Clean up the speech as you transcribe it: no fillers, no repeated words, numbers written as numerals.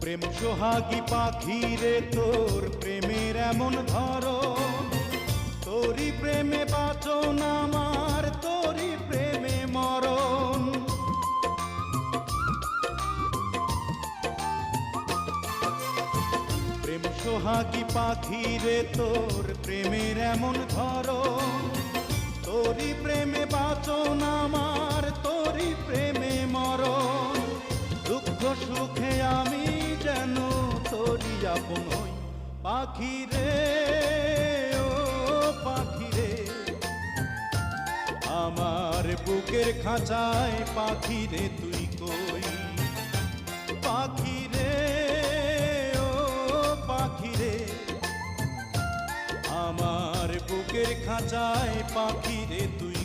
প্রেম সোহাগী পাখি রে তোর প্রেমের এমন ধরন, তোরই প্রেমে বাঁচন আমার, তোরই প্রেমে মরণ। প্রেম সোহাগী পাখি রে তোর প্রেমের এমন ধরন, তোরই প্রেমে বাঁচন আমার, তোরই প্রেমে মরণ। দুঃখ সুখে আমি যেন তোরই আপন হই পাখি রে, ও পাখি রে। আমার বুকের খাঁচায় পাখি রে তুই কই, পাখি রে, ও পাখি রে। আমার বুকের খাঁচায় পাখি রে তুই